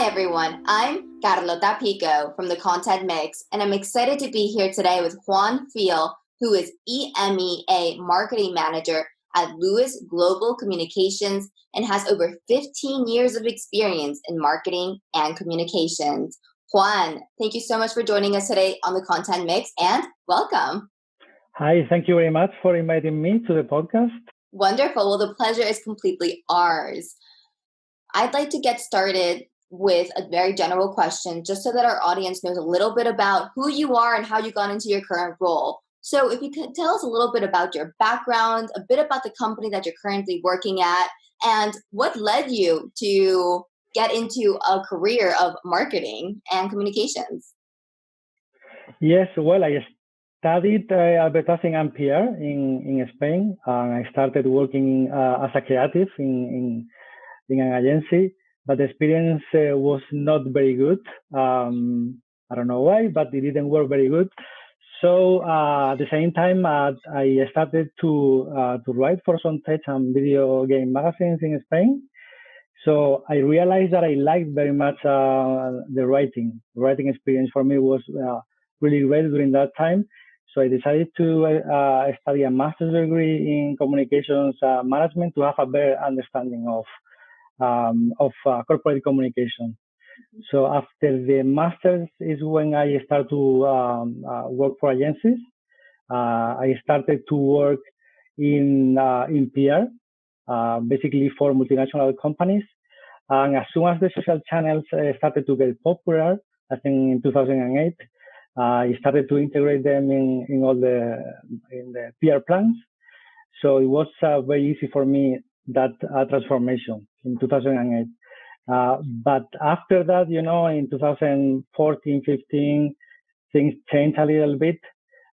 Hi everyone, I'm Carlota Pico from the Content Mix, and I'm excited to be here today with Juan Feal, who is EMEA Marketing Manager at Lewis Global Communications and has over 15 years of experience in marketing and communications. Juan, thank you so much for joining us today on the Content Mix, and welcome. Hi, thank you very much for inviting me to the podcast. Wonderful. Well, the pleasure is completely ours. I'd like to get started with a very general question, just so that our audience knows a little bit about who you are and how you got into your current role. So if you could tell us a little bit about your background, a bit about the company that you're currently working at, and what led you to get into a career of marketing and communications. Yes, well, I studied advertising and PR in Spain, and I started working as a creative in an agency, but the experience was not very good. I don't know why, but it didn't work very good. So at the same time, I started to write for some tech and video game magazines in Spain. So I realized that I liked very much the writing. The writing experience for me was really great during that time. So I decided to study a master's degree in communications management to have a better understanding of corporate communication. So after the master's is when I started to work for agencies. I started to work in PR, basically for multinational companies. And as soon as the social channels started to get popular, I think in 2008, I started to integrate them in the PR plans. So it was very easy for me, that transformation in 2008. But after that, in 2014, 15, things changed a little bit.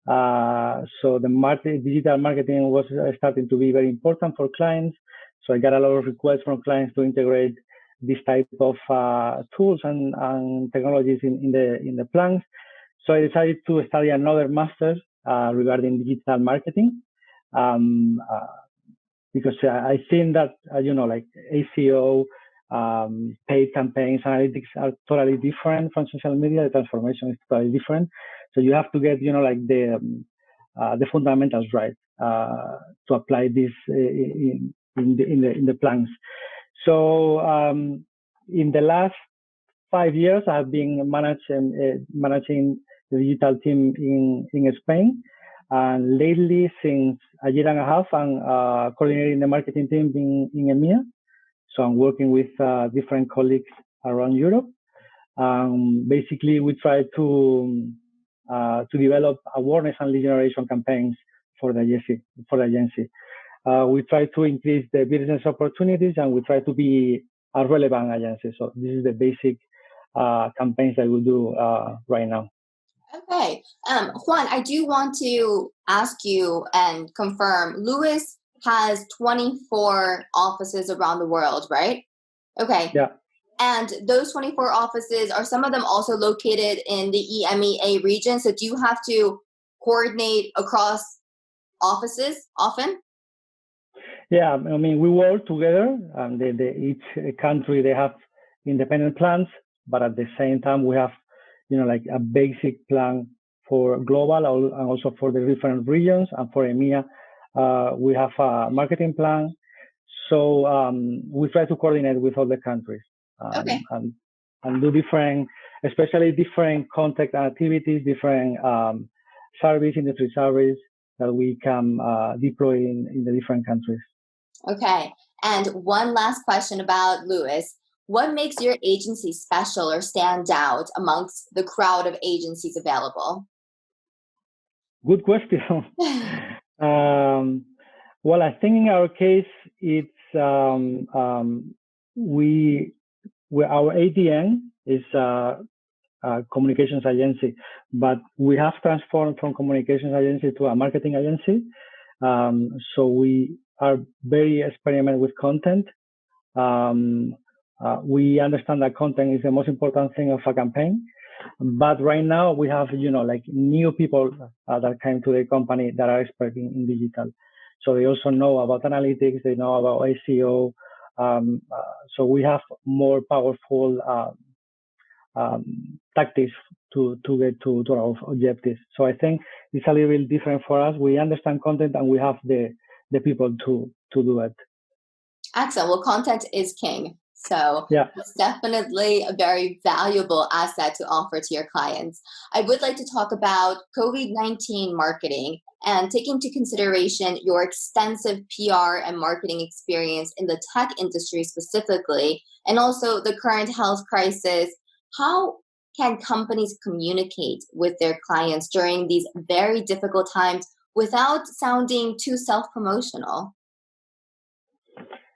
So the digital marketing was starting to be very important for clients. So I got a lot of requests from clients to integrate this type of tools and technologies in the plans. So I decided to study another master's regarding digital marketing, because I think that like ACO, paid campaigns, analytics are totally different from social media. The transformation is totally different. So you have to get like the fundamentals right to apply this in the plans. So in the last 5 years, I've been managing the digital team in Spain. And lately, since a year and a half, I'm coordinating the marketing team in EMEA. So I'm working with different colleagues around Europe. Basically, we try to develop awareness and lead generation campaigns for the agency. We try to increase the business opportunities, and we try to be a relevant agency. So this is the basic campaigns that we do right now. Okay. Juan, I do want to ask you and confirm, Lewis has 24 offices around the world, right? Okay. Yeah. And those 24 offices, are some of them also located in the EMEA region? So do you have to coordinate across offices often? Yeah, I mean, we work together, and each country, they have independent plans, but at the same time, we have, like a basic plan for global and also for the different regions. And for EMEA, we have a marketing plan. So we try to coordinate with all the countries and do especially different contact activities, different industry service that we can deploy in the different countries. Okay. And one last question about Lewis. What makes your agency special or stand out amongst the crowd of agencies available? Good question. Well, I think in our case, it's our ADN is a communications agency, but we have transformed from communications agency to a marketing agency. So we are very experimental with content. We understand that content is the most important thing of a campaign. But right now we have, like new people that came to the company that are expert in digital. So they also know about analytics, they know about SEO. So we have more powerful tactics to get to our objectives. So I think it's a little bit different for us. We understand content and we have the people to do it. Excellent. Well, content is king. So yeah, it's definitely a very valuable asset to offer to your clients. I would like to talk about COVID-19 marketing and take into consideration your extensive PR and marketing experience in the tech industry specifically, and also the current health crisis. How can companies communicate with their clients during these very difficult times without sounding too self-promotional?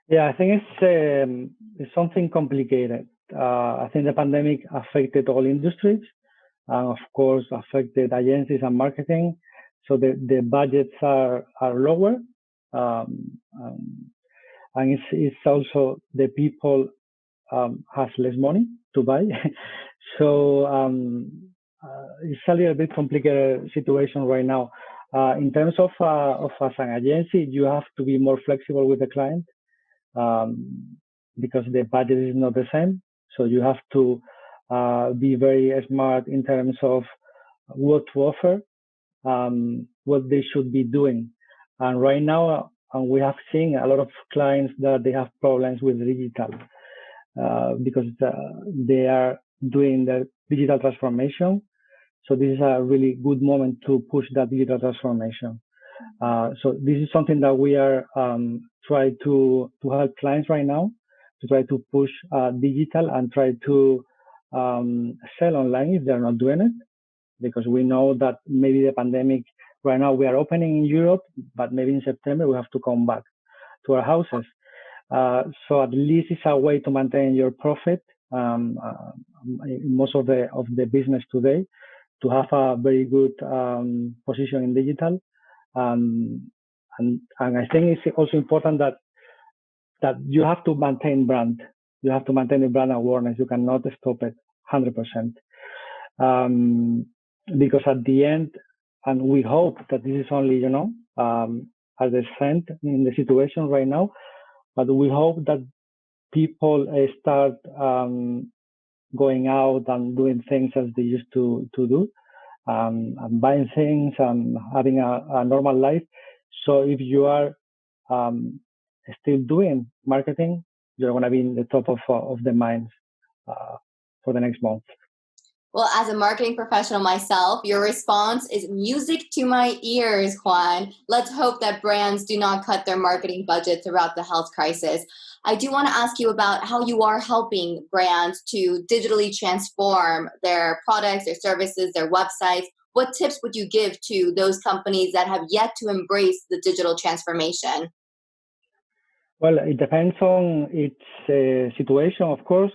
Yeah, I think it's something complicated. I think the pandemic affected all industries, and of course affected agencies and marketing. So the budgets are lower, and it's also the people has less money to buy. So it's a little bit complicated situation right now. In terms of as an agency, you have to be more flexible with the client. Because the budget is not the same. So you have to be very smart in terms of what to offer, what they should be doing. And right now, we have seen a lot of clients that they have problems with digital because they are doing the digital transformation. So this is a really good moment to push that digital transformation. So this is something that we are trying to help clients right now, to try to push digital and try to sell online if they're not doing it, because we know that maybe the pandemic right now we are opening in Europe, but maybe in September we have to come back to our houses. So at least it's a way to maintain your profit. Most of the business today, to have a very good position in digital. And I think it's also important that you have to maintain brand. You have to maintain the brand awareness. You cannot stop it 100%. Because at the end, and we hope that this is only, as a trend in the situation right now, but we hope that people start going out and doing things as they used to do. And buying things and having a normal life. So if you are still doing marketing, you're going to be in the top of the minds for the next month. Well, as a marketing professional myself, your response is music to my ears, Juan. Let's hope that brands do not cut their marketing budget throughout the health crisis. I do want to ask you about how you are helping brands to digitally transform their products, their services, their websites. What tips would you give to those companies that have yet to embrace the digital transformation? Well, it depends on its situation, of course.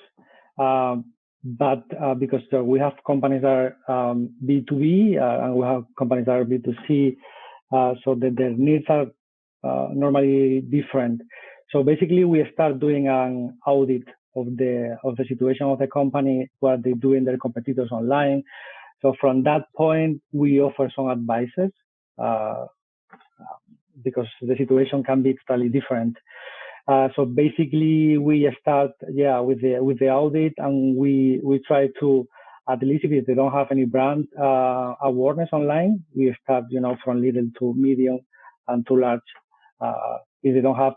But because we have companies that are B2B and we have companies that are B2C, so that their needs are normally different. So basically, we start doing an audit of the situation of the company, what they do in their competitors online. So from that point, we offer some advices because the situation can be totally different. So basically, we start with the audit, and we try to, at least if they don't have any brand awareness online, we start from little to medium and to large. If they don't have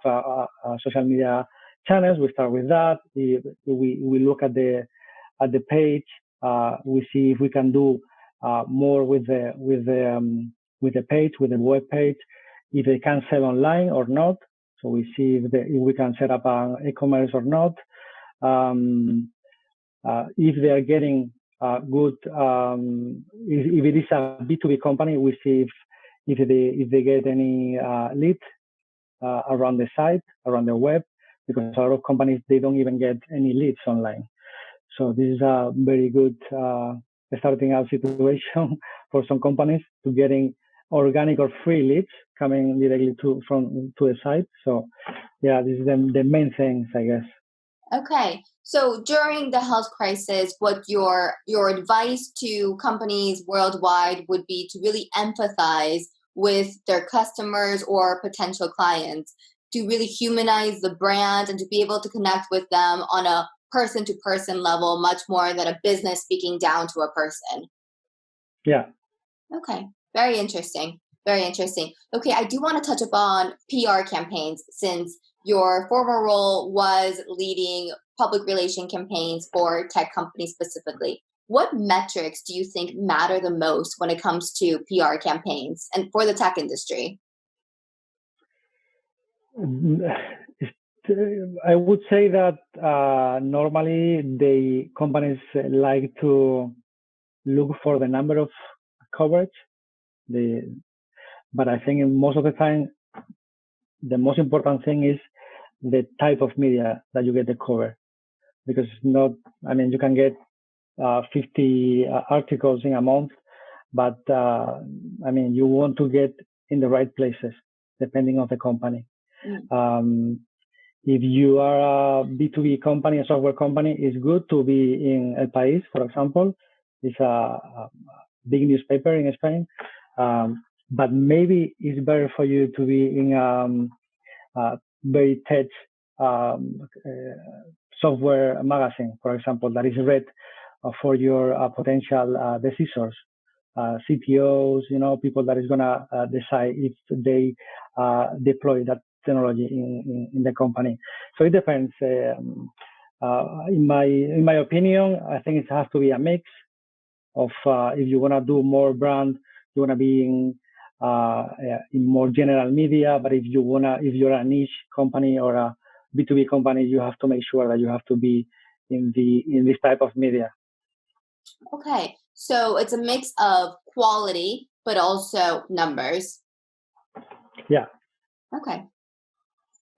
social media channels, we start with that. We look at the page. We see if we can do more with the page, with the web page, if they can sell online or not. So we see if we can set up an e-commerce or not. If they are getting good, if it is a B2B company, we see if they get any leads around the site, around the web, because a lot of companies, they don't even get any leads online. So this is a very good starting out situation for some companies to getting organic or free leads coming directly to the site. So this is the main things, I guess. Okay. So during the health crisis, what your advice to companies worldwide would be to really empathize with their customers or potential clients, to really humanize the brand and to be able to connect with them on a person to person level, much more than a business speaking down to a person. Yeah. Okay. Very interesting. Very interesting. Okay. I do want to touch upon PR campaigns, since your former role was leading public relation campaigns for tech companies specifically. What metrics do you think matter the most when it comes to PR campaigns and for the tech industry? I would say that normally the companies like to look for the number of coverage. But I think most of the time, the most important thing is the type of media that you get to cover. Because it's not, I mean, you can get 50 articles in a month, but I mean, you want to get in the right places, depending on the company. If you are a B2B company, a software company, it's good to be in El País, for example. It's a big newspaper in Spain. But maybe it's better for you to be in a very tech software magazine, for example, that is read for your potential decisors, CTOs, people that is gonna decide if they deploy that technology in the company. So it depends. In my opinion, I think it has to be a mix of if you wanna do more brand, you wanna be in more general media. But if you're a niche company or a B2B company, you have to make sure that you have to be in this type of media. Okay, so it's a mix of quality, but also numbers. Yeah. Okay.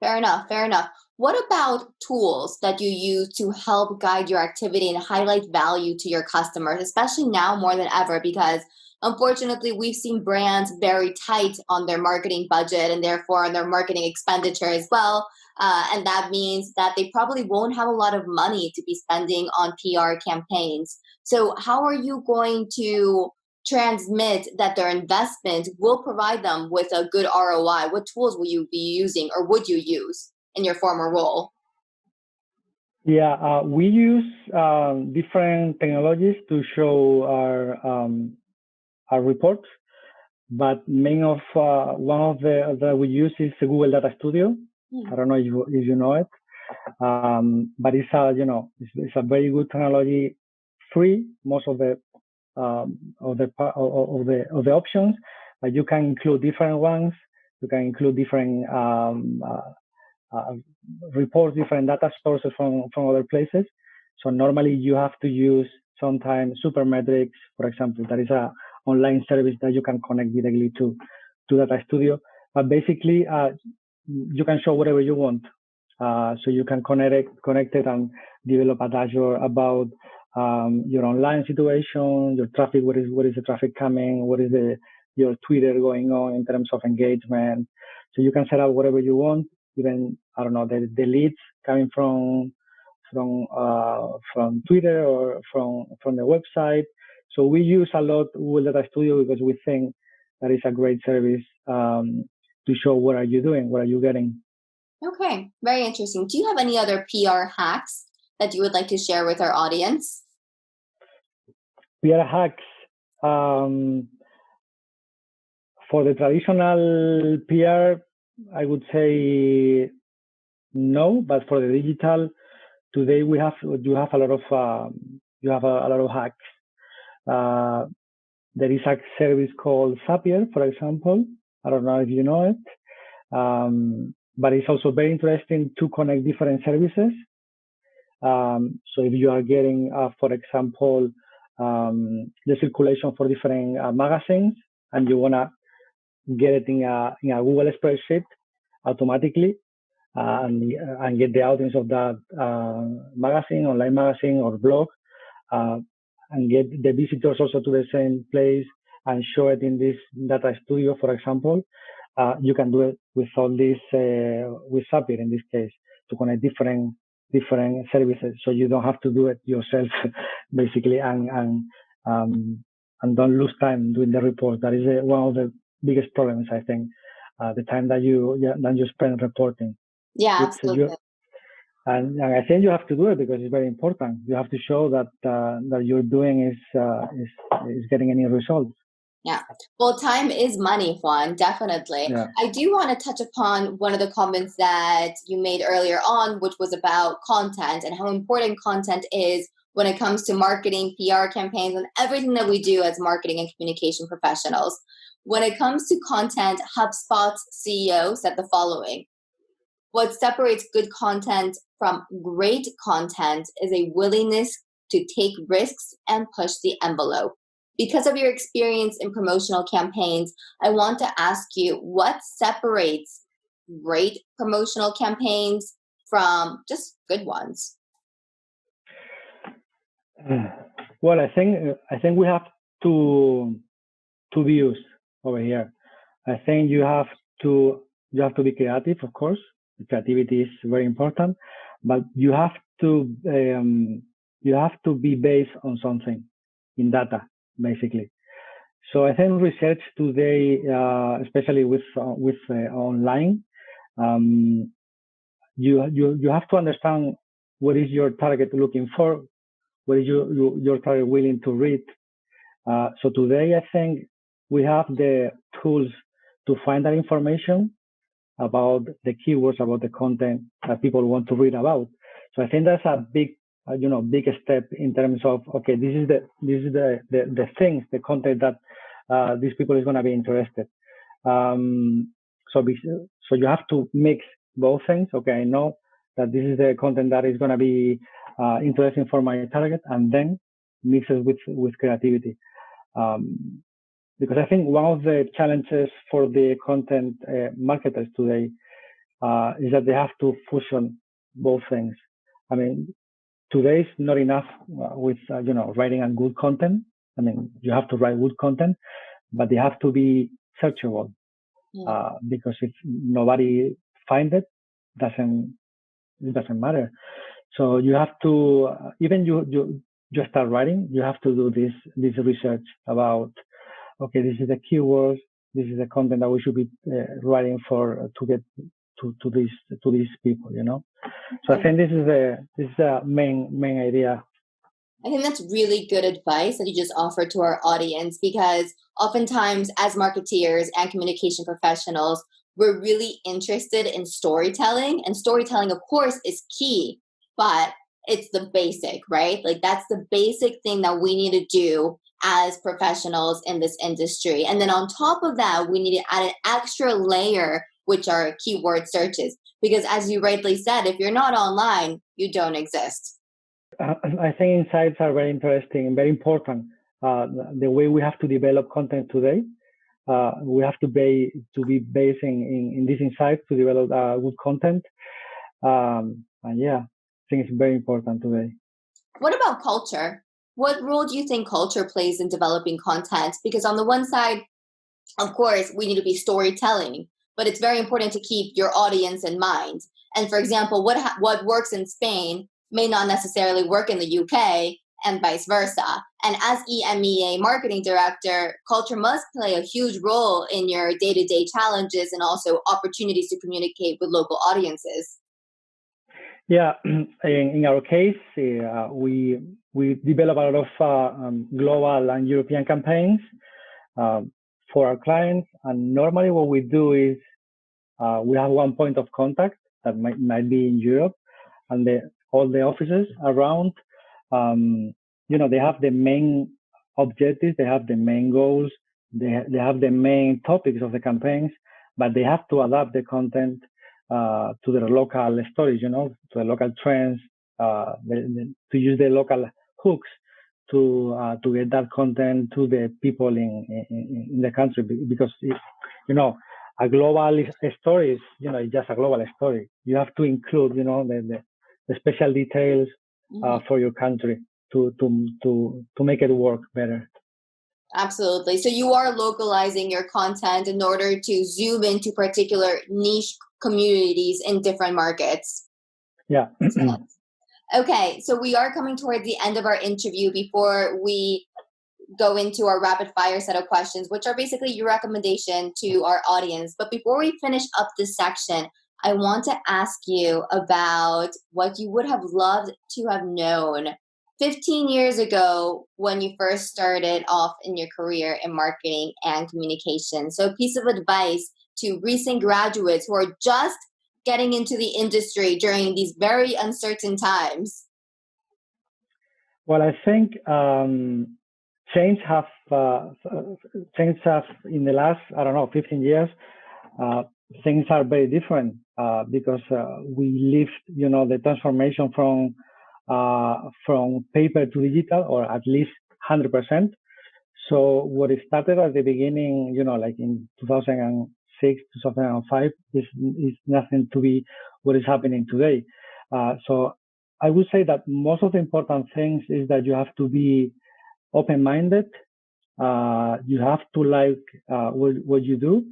Fair enough. Fair enough. What about tools that you use to help guide your activity and highlight value to your customers, especially now more than ever? Because unfortunately, we've seen brands very tight on their marketing budget and therefore on their marketing expenditure as well. And that means that they probably won't have a lot of money to be spending on PR campaigns. So how are you going to transmit that their investment will provide them with a good ROI? What tools will you be using, or would you use in your former role? Yeah, we use different technologies to show our reports, but one of the that we use is Google Data Studio. I don't know if you know it, but it's a very good technology, free. Most of the options, but you can include different ones. You can include different reports, different data sources from other places. So normally you have to use sometimes Supermetrics, for example. That is a online service that you can connect directly to Data Studio. But basically, you can show whatever you want. So you can connect it and develop a dashboard about your online situation, your traffic, what is the traffic coming, what is your Twitter going on in terms of engagement. So you can set up whatever you want, even, I don't know, the leads coming from Twitter or from the website. So we use a lot Google Data Studio because we think that is a great service to show what are you doing, what are you getting. Okay, very interesting. Do you have any other PR hacks that you would like to share with our audience? PR hacks. For the traditional PR, I would say no, but for the digital, today you have a lot of hacks. There is a service called Zapier, for example. I don't know if you know it, but it's also very interesting to connect different services. So if you are getting, for example, the circulation for different magazines, and you wanna get it in a Google spreadsheet automatically, and get the audience of that magazine, online magazine or blog, and get the visitors also to the same place and show it in this Data Studio, for example. You can do it with all this, with Zapier in this case, to connect different services. So you don't have to do it yourself, basically, and don't lose time doing the report. That is one of the biggest problems, I think, the time that you spend reporting. Yeah, absolutely. And I think you have to do it because it's very important. You have to show that that you're doing is getting any results. Yeah. Well, time is money, Juan, definitely. Yeah. I do want to touch upon one of the comments that you made earlier on, which was about content and how important content is when it comes to marketing, PR campaigns, and everything that we do as marketing and communication professionals. When it comes to content, HubSpot's CEO said the following: what separates good content from great content is a willingness to take risks and push the envelope. Because of your experience in promotional campaigns, I want to ask you, what separates great promotional campaigns from just good ones? Well, I think we have two views over here. I think you have to be creative, of course. Creativity is very important, but you have to be based on something, in data, basically. So I think research today, especially with online, you have to understand what is your target looking for, what is your target willing to read. So today, I think we have the tools to find that information about the keywords, about the content that people want to read about. So I think that's a big step in terms of, okay, this is the things, the content that these people is going to be interested. So you have to mix both things. Okay, I know that this is the content that is going to be interesting for my target, and then mix it with creativity. Because I think one of the challenges for the content marketers today is that they have to fusion both things. I mean, today is not enough with writing a good content. I mean, you have to write good content, but they have to be searchable. Because if nobody finds it, it doesn't matter. So you have to even you just start writing. You have to do this research about, okay, this is the keywords, this is the content that we should be writing for to get to these people, you know. So I think this is the main idea. I think that's really good advice that you just offered to our audience, because oftentimes as marketeers and communication professionals, we're really interested in storytelling, and storytelling, of course, is key, but it's the basic, right? Like that's the basic thing that we need to do as professionals in this industry. And then on top of that, we need to add an extra layer, which are keyword searches. Because as you rightly said, if you're not online, you don't exist. I think insights are very interesting and very important. The way we have to develop content today, we have to be basing in these insights to develop good content. And yeah, I think it's very important today. What about culture? What role do you think culture plays in developing content? Because on the one side, of course, we need to be storytelling, but it's very important to keep your audience in mind. And for example, what works in Spain may not necessarily work in the UK, and vice versa. And as EMEA marketing director, culture must play a huge role in your day-to-day challenges and also opportunities to communicate with local audiences. Yeah, in our case, we develop a lot of global and European campaigns for our clients. And normally what we do is we have one point of contact that might be in Europe, and all the offices around, they have the main objectives, they have the main goals, they have the main topics of the campaigns, but they have to adapt the content to their local stories, to the local trends, to use the local hooks to get that content to the people in the country. Because a global story is just a global story. You have to include the special details for your country to make it work better. Absolutely. So you are localizing your content in order to zoom into particular niche communities in different markets. Yeah. Okay, so we are coming towards the end of our interview. Before we go into our rapid fire set of questions, which are basically your recommendation to our audience. But before we finish up this section, I want to ask you about what you would have loved to have known 15 years ago when you first started off in your career in marketing and communication. So, a piece of advice to recent graduates who are just getting into the industry during these very uncertain times. Well, I think change have change have in the last, I don't know, 15 years. Things are very different because we lived, the transformation from paper to digital, or at least 100%. So what it started at the beginning, like in 2006, 2005, is nothing to be what is happening today. So I would say that most of the important things is that you have to be open-minded. You have to like what you do.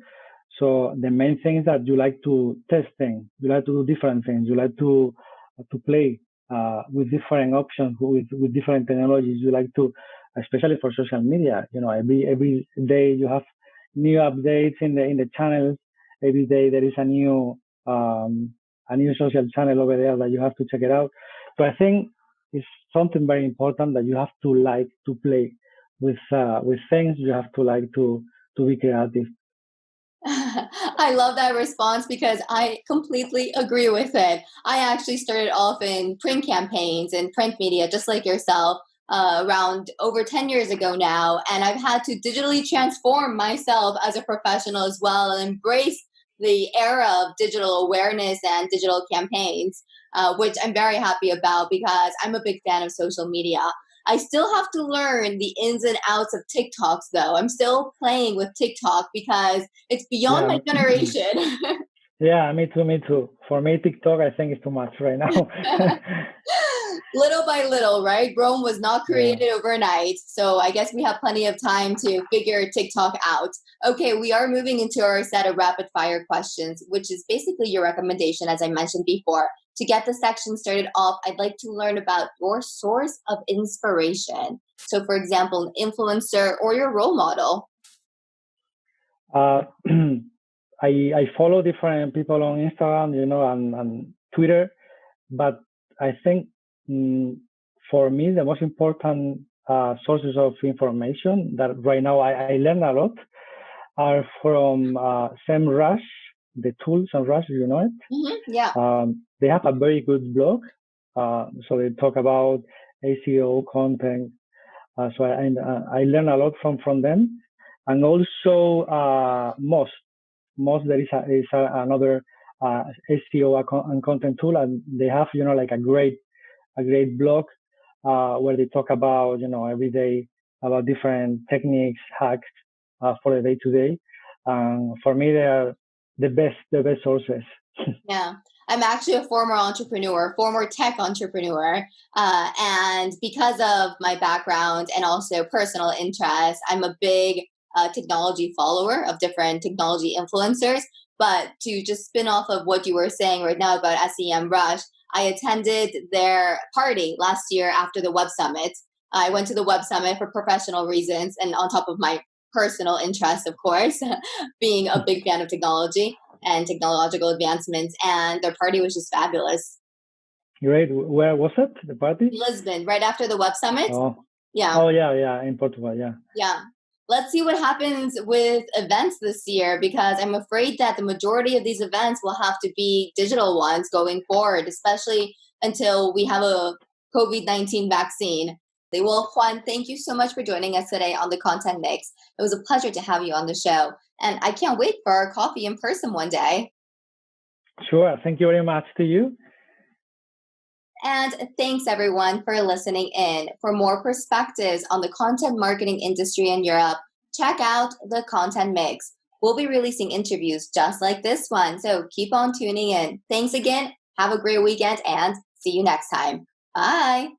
So the main thing is that you like to test things, you like to do different things, you like to play with different options, with different technologies. You like to, especially for social media. Every day you have new updates in the channels. Every day there is a new social channel over there that you have to check it out. So I think it's something very important that you have to like to play with things. You have to like to be creative. I love that response because I completely agree with it. I actually started off in print campaigns and print media, just like yourself, around over 10 years ago now. And I've had to digitally transform myself as a professional as well and embrace the era of digital awareness and digital campaigns, which I'm very happy about because I'm a big fan of social media. I still have to learn the ins and outs of TikToks, though. I'm still playing with TikTok because it's beyond my Yeah. generation. Yeah, me too, me too. For me, TikTok, I think it's too much right now. Little by little, right? Rome was not Yeah. created overnight. So I guess we have plenty of time to figure TikTok out. Okay, we are moving into our set of rapid fire questions, which is basically your recommendation, as I mentioned before. To get the section started off, I'd like to learn about your source of inspiration. So, for example, an influencer or your role model. Uh, I follow different people on Instagram, and Twitter, but I think for me the most important sources of information that right now I learn a lot are from SEMrush, the tool SEMrush, you know it. Mm-hmm, yeah. They have a very good blog, so they talk about SEO content. So I learn a lot from them, and also most there is another SEO and content tool, and they have like a great blog where they talk about every day about different techniques, hacks for the day to day. For me, they are the best sources. Yeah. I'm actually a former entrepreneur, former tech entrepreneur. And because of my background and also personal interest, I'm a big technology follower of different technology influencers. But to just spin off of what you were saying right now about SEMrush, I attended their party last year after the Web Summit. I went to the Web Summit for professional reasons and on top of my personal interest, of course, being a big fan of technology and technological advancements, and their party was just fabulous. Great. Where was it? The party? Lisbon, right after the Web Summit. Oh. Yeah. Oh yeah, in Portugal, yeah. Yeah. Let's see what happens with events this year because I'm afraid that the majority of these events will have to be digital ones going forward, especially until we have a COVID-19 vaccine. Well, Juan, thank you so much for joining us today on the Content Mix. It was a pleasure to have you on the show, and I can't wait for our coffee in person one day. Sure. Thank you very much to you. And thanks everyone for listening in. For more perspectives on the content marketing industry in Europe, check out the Content Mix. We'll be releasing interviews just like this one, so keep on tuning in. Thanks again. Have a great weekend and see you next time. Bye.